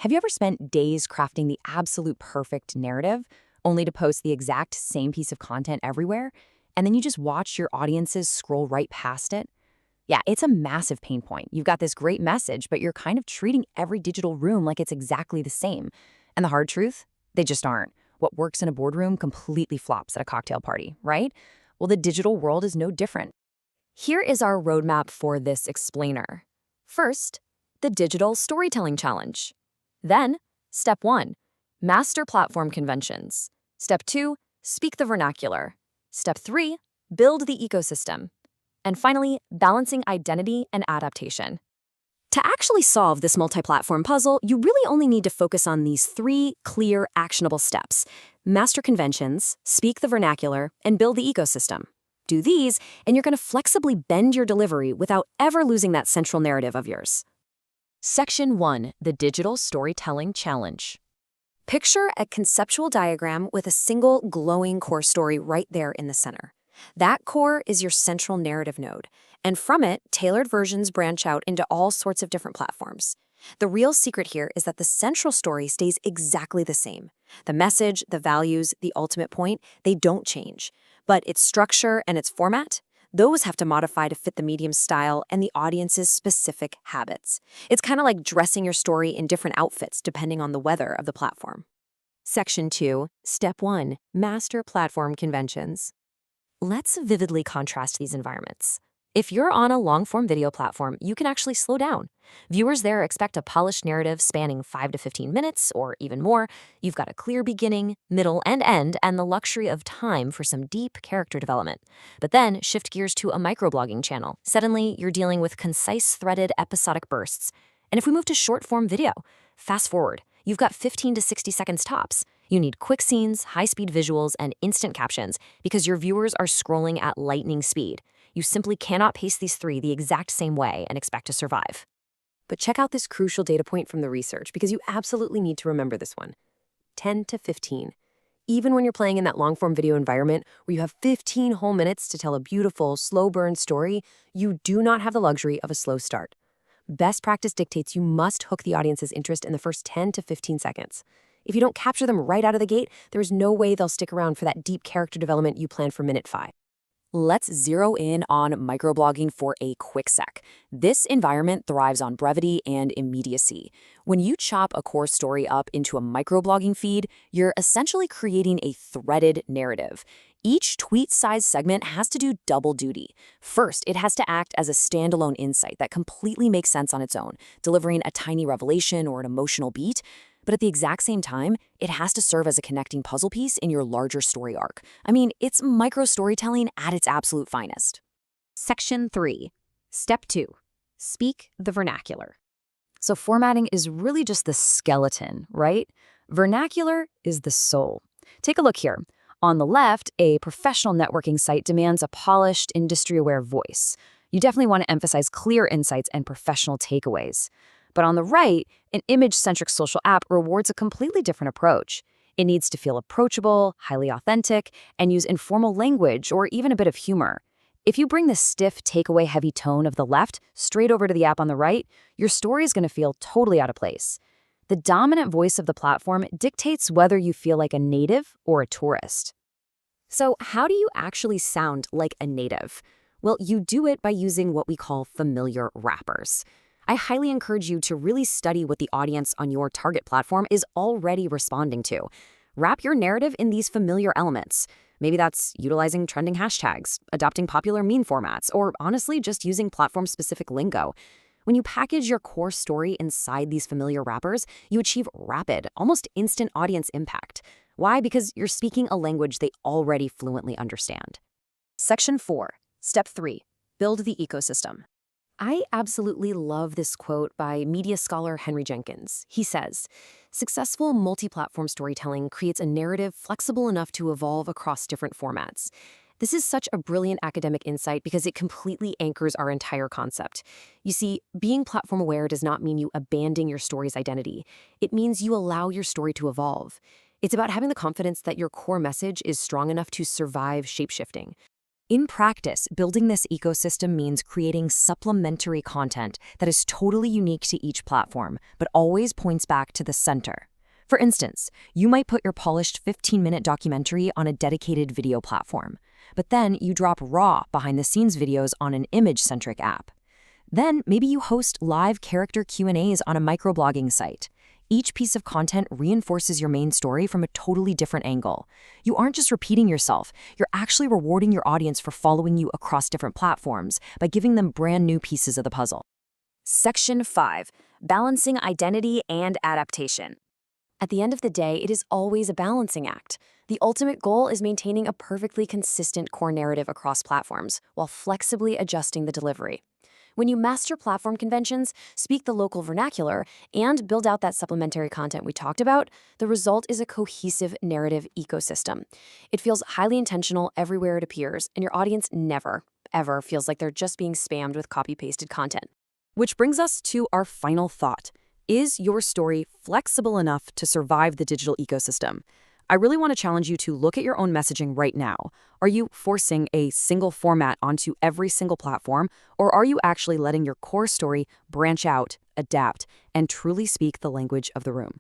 Have you ever spent days crafting the absolute perfect narrative, only to post the exact same piece of content everywhere, and then you just watch your audiences scroll right past it? Yeah, it's a massive pain point. You've got this great message, but you're kind of treating every digital room like it's exactly the same. And the hard truth? They just aren't. What works in a boardroom completely flops at a cocktail party, right? Well, the digital world is no different. Here is our roadmap for this explainer. First, the Digital Storytelling Challenge. Then, Step 1, Master Platform Conventions. Step 2, Speak the Vernacular. Step 3, Build the Ecosystem. And finally, balancing identity and adaptation. To actually solve this multi-platform puzzle, you really only need to focus on these 3 clear, actionable steps: master conventions, speak the vernacular, and build the ecosystem. Do these, and you're going to flexibly bend your delivery without ever losing that central narrative of yours. Section 1, the Digital Storytelling Challenge. Picture a conceptual diagram with a single glowing core story right there in the center. That core is your central narrative node, and from it, tailored versions branch out into all sorts of different platforms. The real secret here is that the central story stays exactly the same. The message, the values, the ultimate point, they don't change. But its structure and its format, those have to modify to fit the medium's style and the audience's specific habits. It's kind of like dressing your story in different outfits depending on the weather of the platform. Section 2, Step 1, Master Platform Conventions. Let's vividly contrast these environments. If you're on a long-form video platform, you can actually slow down. Viewers there expect a polished narrative spanning 5 to 15 minutes or even more. You've got a clear beginning, middle, and end, and the luxury of time for some deep character development. But then shift gears to a microblogging channel. Suddenly, you're dealing with concise, threaded, episodic bursts. And if we move to short-form video, fast forward, you've got 15 to 60 seconds tops. You need quick scenes, high-speed visuals, and instant captions because your viewers are scrolling at lightning speed. You simply cannot pace these 3 the exact same way and expect to survive. But check out this crucial data point from the research because you absolutely need to remember this one. 10 to 15. Even when you're playing in that long-form video environment where you have 15 whole minutes to tell a beautiful, slow-burn story, you do not have the luxury of a slow start. Best practice dictates you must hook the audience's interest in the first 10 to 15 seconds. If you don't capture them right out of the gate, there's no way they'll stick around for that deep character development you planned for minute 5. Let's zero in on microblogging for a quick sec. This environment thrives on brevity and immediacy. When you chop a core story up into a microblogging feed, you're essentially creating a threaded narrative. Each tweet-sized segment has to do double duty. First, it has to act as a standalone insight that completely makes sense on its own, delivering a tiny revelation or an emotional beat. But at the exact same time, it has to serve as a connecting puzzle piece in your larger story arc. I mean, it's micro-storytelling at its absolute finest. Section 3, Step 2, Speak the Vernacular. So formatting is really just the skeleton, right? Vernacular is the soul. Take a look here. On the left, a professional networking site demands a polished, industry-aware voice. You definitely want to emphasize clear insights and professional takeaways. But on the right, an image-centric social app rewards a completely different approach. It needs to feel approachable, highly authentic, and use informal language or even a bit of humor. If you bring the stiff, takeaway-heavy tone of the left straight over to the app on the right, your story is going to feel totally out of place. The dominant voice of the platform dictates whether you feel like a native or a tourist. So how do you actually sound like a native? Well, you do it by using what we call familiar wrappers. I highly encourage you to really study what the audience on your target platform is already responding to. Wrap your narrative in these familiar elements. Maybe that's utilizing trending hashtags, adopting popular meme formats, or honestly just using platform-specific lingo. When you package your core story inside these familiar wrappers, you achieve rapid, almost instant audience impact. Why? Because you're speaking a language they already fluently understand. Section 4, Step 3, Build the Ecosystem. I absolutely love this quote by media scholar Henry Jenkins. He says, "Successful multi-platform storytelling creates a narrative flexible enough to evolve across different formats." This is such a brilliant academic insight because it completely anchors our entire concept. You see, being platform aware does not mean you abandon your story's identity. It means you allow your story to evolve. It's about having the confidence that your core message is strong enough to survive shapeshifting. In practice, building this ecosystem means creating supplementary content that is totally unique to each platform, but always points back to the center. For instance, you might put your polished 15-minute documentary on a dedicated video platform, but then you drop raw behind-the-scenes videos on an image-centric app. Then maybe you host live character Q&As on a microblogging site. Each piece of content reinforces your main story from a totally different angle. You aren't just repeating yourself, you're actually rewarding your audience for following you across different platforms by giving them brand new pieces of the puzzle. Section 5. Balancing identity and adaptation. At the end of the day, it is always a balancing act. The ultimate goal is maintaining a perfectly consistent core narrative across platforms while flexibly adjusting the delivery. When you master platform conventions, speak the local vernacular, and build out that supplementary content we talked about, the result is a cohesive narrative ecosystem. It feels highly intentional everywhere it appears, and your audience never, ever feels like they're just being spammed with copy-pasted content. Which brings us to our final thought. Is your story flexible enough to survive the digital ecosystem? I really want to challenge you to look at your own messaging right now. Are you forcing a single format onto every single platform, or are you actually letting your core story branch out, adapt, and truly speak the language of the room?